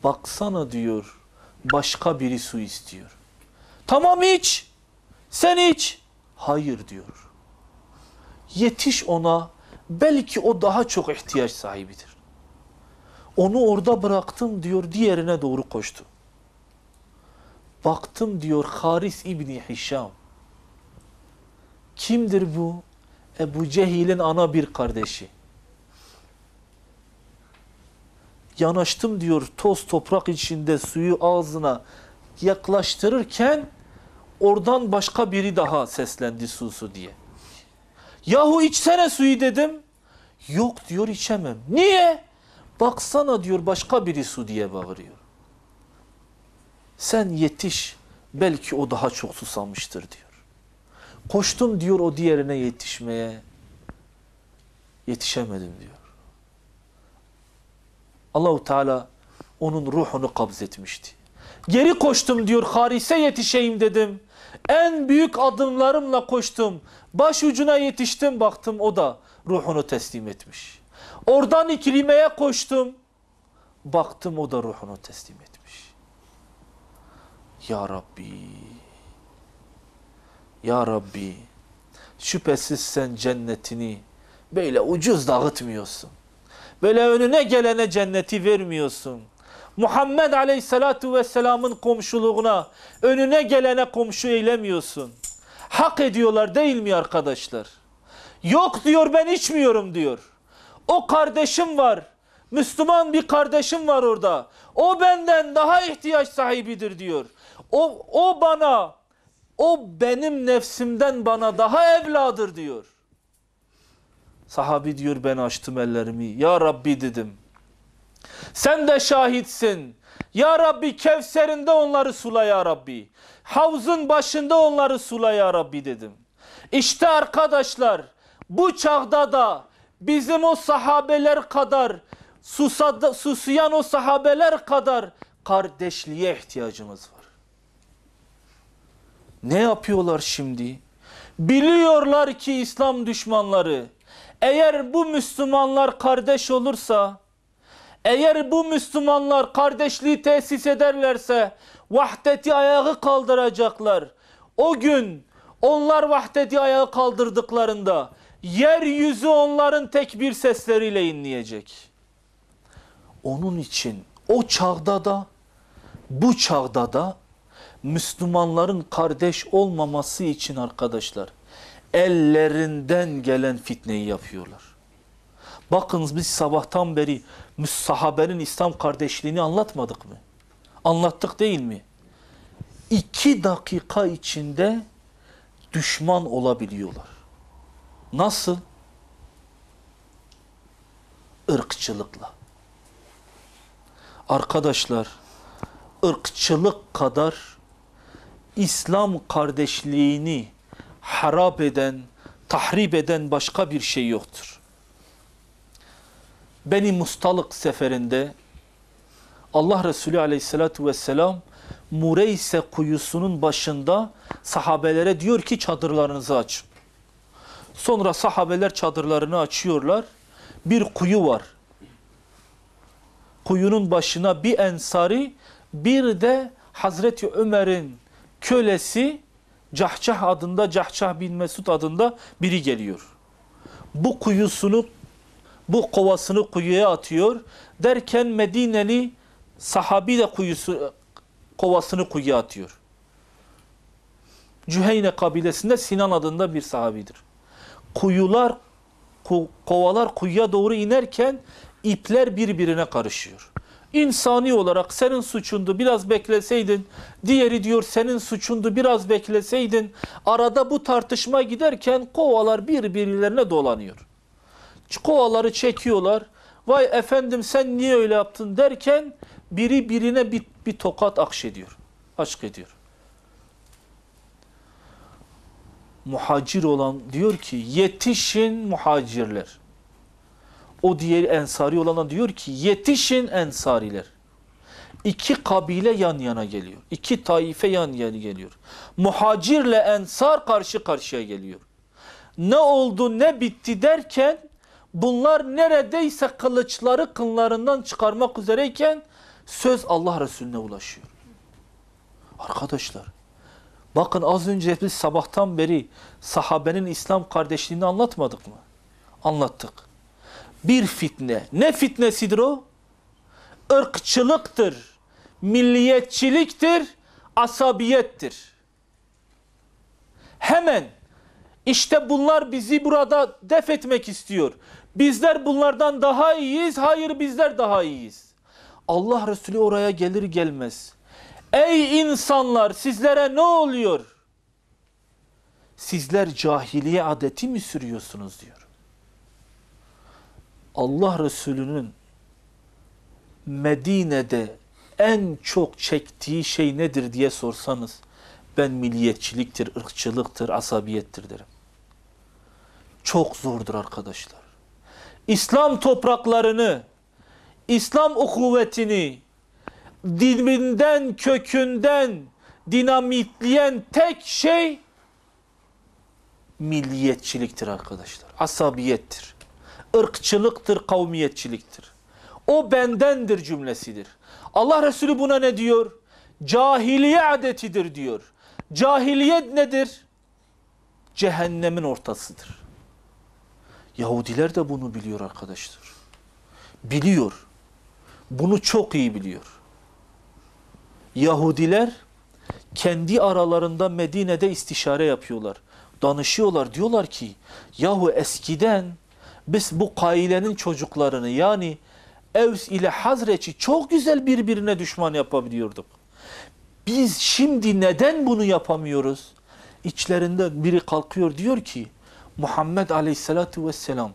Baksana diyor, başka biri su istiyor. Tamam iç, sen iç. Hayır diyor. Yetiş ona, belki o daha çok ihtiyaç sahibidir. Onu orada bıraktım diyor, diğerine doğru koştum. Baktım diyor, Haris İbni Hişam. Kimdir bu? Ebu Cehil'in ana bir kardeşi. Yanaştım diyor, toz toprak içinde suyu ağzına yaklaştırırken oradan başka biri daha seslendi su su diye. Yahu içsene suyu dedim. Yok diyor, içemem. Niye? Baksana diyor, başka biri su diye bağırıyor. Sen yetiş, belki o daha çok susamıştır diyor. Koştum diyor o diğerine yetişmeye. Yetişemedim diyor. Allahu Teala onun ruhunu kabzetmişti. Geri koştum diyor, Haris'e yetişeyim dedim. En büyük adımlarımla koştum. Başucuna yetiştim, baktım o da ruhunu teslim etmiş. Oradan İkrime'ye koştum. Baktım o da ruhunu teslim etmiş. Ya Rabbi, Ya Rabbi, şüphesiz sen cennetini böyle ucuz dağıtmıyorsun. Böyle önüne gelene cenneti vermiyorsun. Muhammed Aleyhisselatu Vesselam'ın komşuluğuna, önüne gelene komşu eylemiyorsun. Hak ediyorlar değil mi arkadaşlar? Yok diyor, ben içmiyorum diyor. O kardeşim var. Müslüman bir kardeşim var orada. O benden daha ihtiyaç sahibidir diyor. O benim nefsimden bana daha evladır diyor. Sahabi diyor, ben açtım ellerimi. Ya Rabbi dedim. Sen de şahitsin. Ya Rabbi, Kevser'inde onları sula ya Rabbi. Havzın başında onları sula ya Rabbi dedim. İşte arkadaşlar, bu çağda da bizim o sahabeler kadar, susayan o sahabeler kadar kardeşliğe ihtiyacımız var. Ne yapıyorlar şimdi? Biliyorlar ki İslam düşmanları, eğer bu Müslümanlar kardeş olursa, eğer bu Müslümanlar kardeşliği tesis ederlerse vahdeti ayağı kaldıracaklar. O gün onlar vahdeti ayağı kaldırdıklarında yeryüzü onların tekbir sesleriyle inleyecek. Onun için o çağda da bu çağda da Müslümanların kardeş olmaması için arkadaşlar ellerinden gelen fitneyi yapıyorlar. Bakınız, biz sabahtan beri sahabenin İslam kardeşliğini anlatmadık mı? Anlattık değil mi? 2 dakika içinde düşman olabiliyorlar. Nasıl? Irkçılıkla. Arkadaşlar, ırkçılık kadar İslam kardeşliğini harap eden, tahrip eden başka bir şey yoktur. Beni Mustalık seferinde Allah Resulü aleyhissalatu vesselam Mureyse kuyusunun başında sahabelere diyor ki çadırlarınızı açın. Sonra sahabeler çadırlarını açıyorlar. Bir kuyu var. Kuyunun başına bir ensari, bir de Hazreti Ömer'in kölesi Cahcah adında, Cahcah bin Mesud adında biri geliyor. Bu kovasını kuyuya atıyor. Derken Medineli sahabi de kovasını kuyuya atıyor. Cüheyne kabilesinde Sinan adında bir sahabidir. Kovalar kuyuya doğru inerken ipler birbirine karışıyor. İnsani olarak senin suçundu biraz bekleseydin, diğeri diyor senin suçundu biraz bekleseydin, arada bu tartışma giderken kovalar birbirlerine dolanıyor. Kovaları çekiyorlar, vay efendim sen niye öyle yaptın derken biri birine bir tokat aşk ediyor. Muhacir olan diyor ki yetişin muhacirler. O diğeri ensari olana diyor ki yetişin ensariler. İki kabile yan yana geliyor. İki taife yan yana geliyor. Muhacirle ensar karşı karşıya geliyor. Ne oldu ne bitti derken bunlar neredeyse kılıçları kınlarından çıkarmak üzereyken söz Allah Resulüne ulaşıyor. Arkadaşlar bakın az önce biz sabahtan beri sahabenin İslam kardeşliğini anlatmadık mı? Anlattık. Bir fitne. Ne fitnesidir o? Irkçılıktır, milliyetçiliktir, asabiyettir. Hemen işte bunlar bizi burada def etmek istiyor. Bizler bunlardan daha iyiyiz. Hayır bizler daha iyiyiz. Allah Resulü oraya gelir gelmez. Ey insanlar sizlere ne oluyor? Sizler cahiliye adeti mi sürüyorsunuz diyor. Allah Resulü'nün Medine'de en çok çektiği şey nedir diye sorsanız ben milliyetçiliktir, ırkçılıktır, asabiyettir derim. Çok zordur arkadaşlar. İslam topraklarını, İslam ukuvvetini dibinden, kökünden dinamitleyen tek şey milliyetçiliktir arkadaşlar. Asabiyettir. Irkçılıktır, kavmiyetçiliktir. O bendendir cümlesidir. Allah Resulü buna ne diyor? Cahiliye adetidir diyor. Cahiliyet nedir? Cehennemin ortasıdır. Yahudiler de bunu biliyor arkadaşlar. Biliyor. Bunu çok iyi biliyor. Yahudiler kendi aralarında Medine'de istişare yapıyorlar. Danışıyorlar. Diyorlar ki yahu eskiden biz bu kailenin çocuklarını yani Evs ile Hazreç'i çok güzel birbirine düşman yapabiliyorduk. Biz şimdi neden bunu yapamıyoruz? İçlerinden biri kalkıyor diyor ki Muhammed Aleyhisselatü Vesselam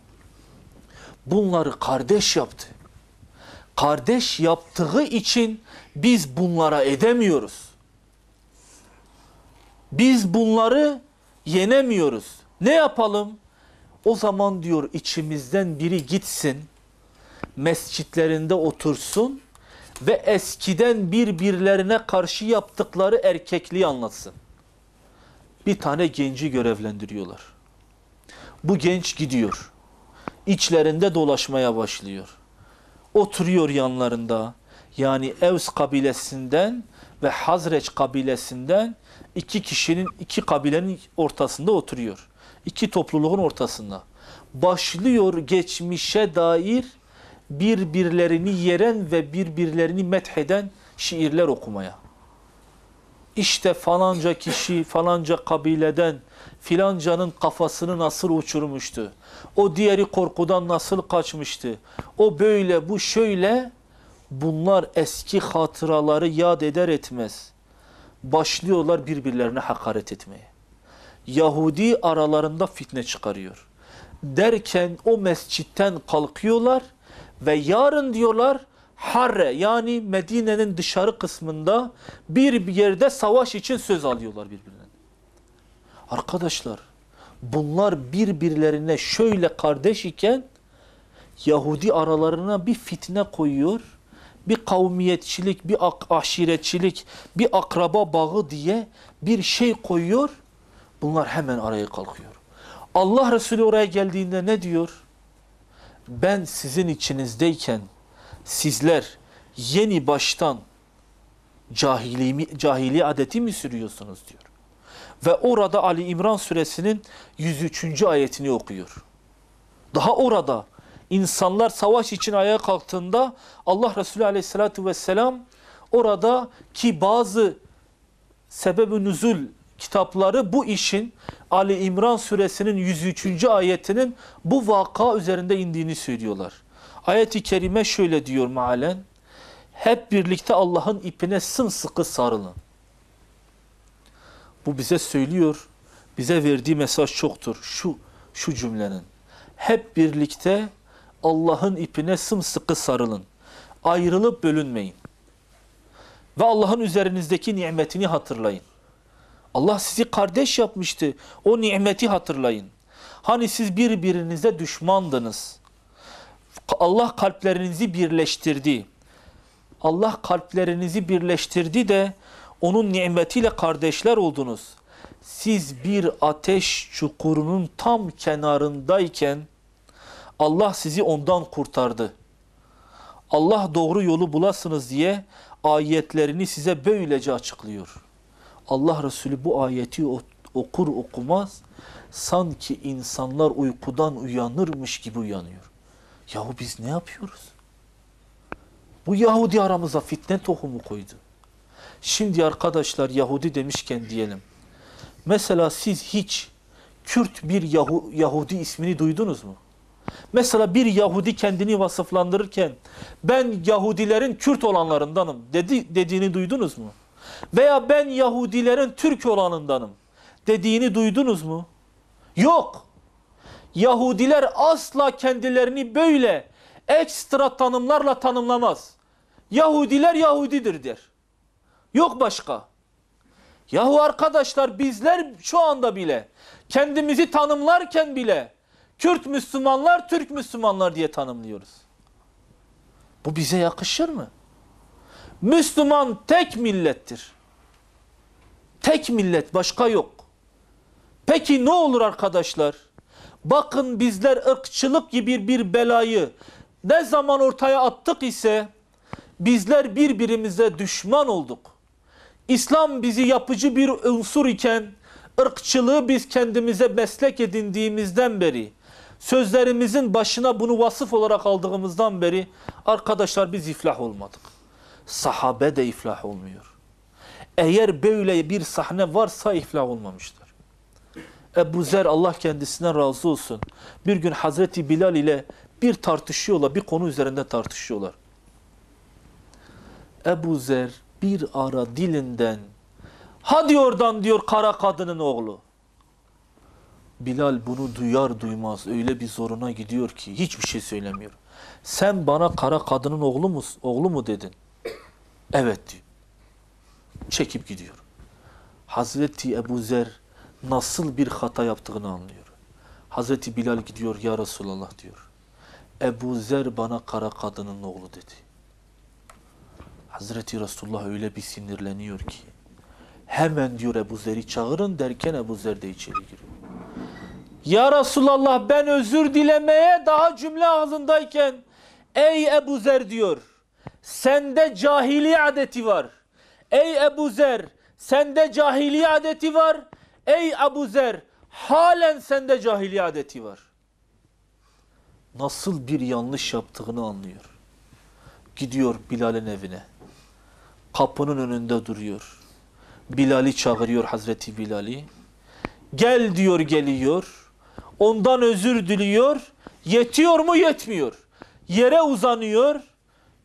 bunları kardeş yaptı. Kardeş yaptığı için biz bunlara edemiyoruz. Biz bunları yenemiyoruz. Ne yapalım? O zaman diyor içimizden biri gitsin, mescitlerinde otursun ve eskiden birbirlerine karşı yaptıkları erkekliği anlatsın. Bir tane genci görevlendiriyorlar. Bu genç gidiyor. İçlerinde dolaşmaya başlıyor. Oturuyor yanlarında. Yani Evs kabilesinden ve Hazreç kabilesinden iki kabilenin ortasında oturuyor. İki topluluğun ortasında. Başlıyor geçmişe dair birbirlerini yeren ve birbirlerini metheden şiirler okumaya. İşte falanca kişi falanca kabileden filancanın kafasını nasıl uçurmuştu. O diğeri korkudan nasıl kaçmıştı. O böyle bu şöyle. Bunlar eski hatıraları yad eder etmez başlıyorlar birbirlerine hakaret etmeye. Yahudi aralarında fitne çıkarıyor. Derken o mescitten kalkıyorlar ve yarın diyorlar Harre yani Medine'nin dışarı kısmında bir yerde savaş için söz alıyorlar birbirine. Arkadaşlar bunlar birbirlerine şöyle kardeş iken Yahudi aralarına bir fitne koyuyor. Bir kavmiyetçilik, bir aşiretçilik, bir akraba bağı diye bir şey koyuyor. Bunlar hemen araya kalkıyor. Allah Resulü oraya geldiğinde ne diyor? Ben sizin içinizdeyken sizler yeni baştan cahili adeti mi sürüyorsunuz diyor. Ve orada Ali İmran suresinin 103. ayetini okuyor. Daha orada insanlar savaş için ayağa kalktığında Allah Resulü aleyhissalatü vesselam orada ki bazı sebeb-i nüzul kitapları bu işin Ali İmran suresinin 103. ayetinin bu vaka üzerinde indiğini söylüyorlar. Ayet-i kerime şöyle diyor mealen: hep birlikte Allah'ın ipine sımsıkı sarılın. Bu bize söylüyor, bize verdiği mesaj çoktur şu cümlenin. Hep birlikte Allah'ın ipine sımsıkı sarılın. Ayrılıp bölünmeyin. Ve Allah'ın üzerinizdeki nimetini hatırlayın. Allah sizi kardeş yapmıştı. O nimeti hatırlayın. Hani siz birbirinize düşmandınız. Allah kalplerinizi birleştirdi. Allah kalplerinizi birleştirdi de onun nimetiyle kardeşler oldunuz. Siz bir ateş çukurunun tam kenarındayken Allah sizi ondan kurtardı. Allah doğru yolu bulasınız diye ayetlerini size böylece açıklıyor. Allah Resulü bu ayeti okur okumaz sanki insanlar uykudan uyanırmış gibi uyanıyor. Yahu biz ne yapıyoruz? Bu Yahudi aramıza fitne tohumu koydu. Şimdi arkadaşlar Yahudi demişken diyelim. Mesela siz hiç Kürt bir Yahudi ismini duydunuz mu? Mesela bir Yahudi kendini vasıflandırırken ben Yahudilerin Kürt olanlarındanım dediğini duydunuz mu? Veya ben Yahudilerin Türk olanındanım dediğini duydunuz mu? Yok. Yahudiler asla kendilerini böyle ekstra tanımlarla tanımlamaz. Yahudiler Yahudidir der. Yok başka. Yahu arkadaşlar bizler şu anda bile kendimizi tanımlarken bile Kürt Müslümanlar, Türk Müslümanlar diye tanımlıyoruz. Bu bize yakışır mı? Müslüman tek millettir. Tek millet, başka yok. Peki ne olur arkadaşlar? Bakın bizler ırkçılık gibi bir belayı ne zaman ortaya attık ise bizler birbirimize düşman olduk. İslam bizi yapıcı bir unsur iken ırkçılığı biz kendimize meslek edindiğimizden beri, sözlerimizin başına bunu vasıf olarak aldığımızdan beri arkadaşlar biz iflah olmadık. Sahabe de iflah olmuyor. Eğer böyle bir sahne varsa iflah olmamıştır. Ebu Zer Allah kendisinden razı olsun. Bir gün Hazreti Bilal ile bir tartışıyorlar, bir konu üzerinde tartışıyorlar. Ebu Zer bir ara dilinden hadi oradan diyor kara kadının oğlu. Bilal bunu duyar duymaz öyle bir zoruna gidiyor ki hiçbir şey söylemiyor. Sen bana kara kadının oğlu mu dedin? Evet diyor. Çekip gidiyor. Hazreti Ebu Zer nasıl bir hata yaptığını anlıyor. Hazreti Bilal gidiyor ya Resulallah diyor. Ebu Zer bana kara kadının oğlu dedi. Hazreti Resulullah öyle bir sinirleniyor ki hemen diyor Ebu Zer'i çağırın derken Ebu Zer de içeri giriyor. Ya Resulallah ben özür dilemeye daha cümle ağzındayken ey Ebu Zer diyor sende cahili adeti var. Ey Ebu Zer sende cahili adeti var. Ey Ebu Zer halen sende cahili adeti var. Nasıl bir yanlış yaptığını anlıyor. Gidiyor Bilal'in evine. Kapının önünde duruyor. Bilal'i çağırıyor Hazreti Bilal'i. Gel diyor geliyor. Ondan özür diliyor. Yetiyor mu yetmiyor. Yere uzanıyor.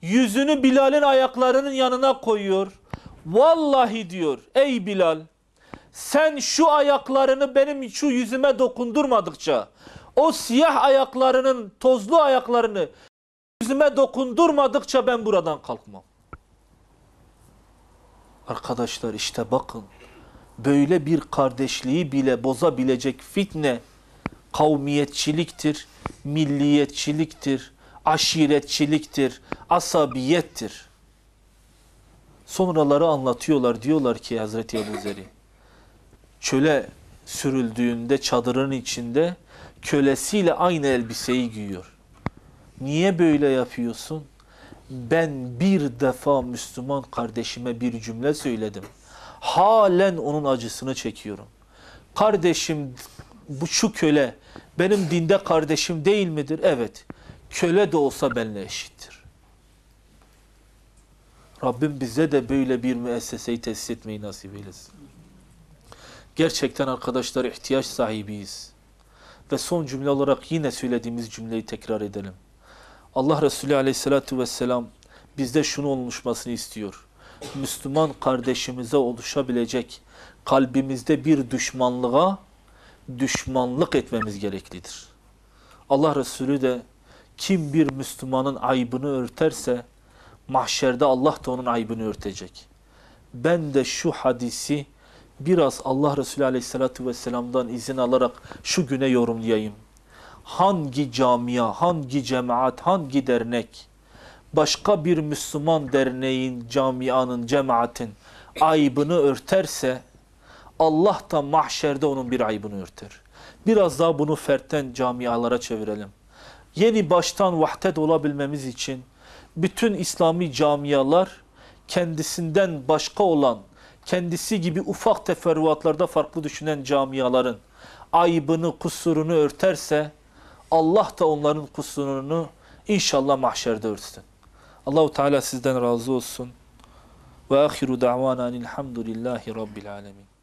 Yüzünü Bilal'in ayaklarının yanına koyuyor. Vallahi diyor ey Bilal sen şu ayaklarını benim şu yüzüme dokundurmadıkça o siyah ayaklarının tozlu ayaklarını yüzüme dokundurmadıkça ben buradan kalkmam. Arkadaşlar işte bakın böyle bir kardeşliği bile bozabilecek fitne kavmiyetçiliktir, milliyetçiliktir, aşiretçiliktir, asabiyettir. Sonraları anlatıyorlar, diyorlar ki Hazreti Ebu Zer'i, çöle sürüldüğünde çadırın içinde kölesiyle aynı elbiseyi giyiyor. Niye böyle yapıyorsun? Ben bir defa Müslüman kardeşime bir cümle söyledim. Halen onun acısını çekiyorum. Kardeşim, şu köle benim dinde kardeşim değil midir? Evet. Köle de olsa benimle eşittir. Rabbim bize de böyle bir müesseseyi tesis etmeyi nasip eylesin. Gerçekten arkadaşlar ihtiyaç sahibiyiz. Ve son cümle olarak yine söylediğimiz cümleyi tekrar edelim. Allah Resulü Aleyhisselatü Vesselam bizde şunu oluşmasını istiyor. Müslüman kardeşimize oluşabilecek kalbimizde bir düşmanlığa düşmanlık etmemiz gereklidir. Allah Resulü de kim bir Müslümanın aybını örterse mahşerde Allah da onun aybını örtecek. Ben de şu hadisi biraz Allah Resulü Aleyhisselatü Vesselam'dan izin alarak şu güne yorumlayayım. Hangi camia, hangi cemaat, hangi dernek başka bir Müslüman derneğin, camianın, cemaatin aybını örterse Allah da mahşerde onun bir aybını örter. Biraz daha bunu fertten camialara çevirelim. Yeni baştan vahdet olabilmemiz için bütün İslami camialar kendisinden başka olan, kendisi gibi ufak teferruatlarda farklı düşünen camiaların aybını, kusurunu örterse Allah da onların kusurunu inşallah mahşerde örtsün. Allahu Teala sizden razı olsun. Ve ahiru da'vana elhamdülillahi rabbil alemin.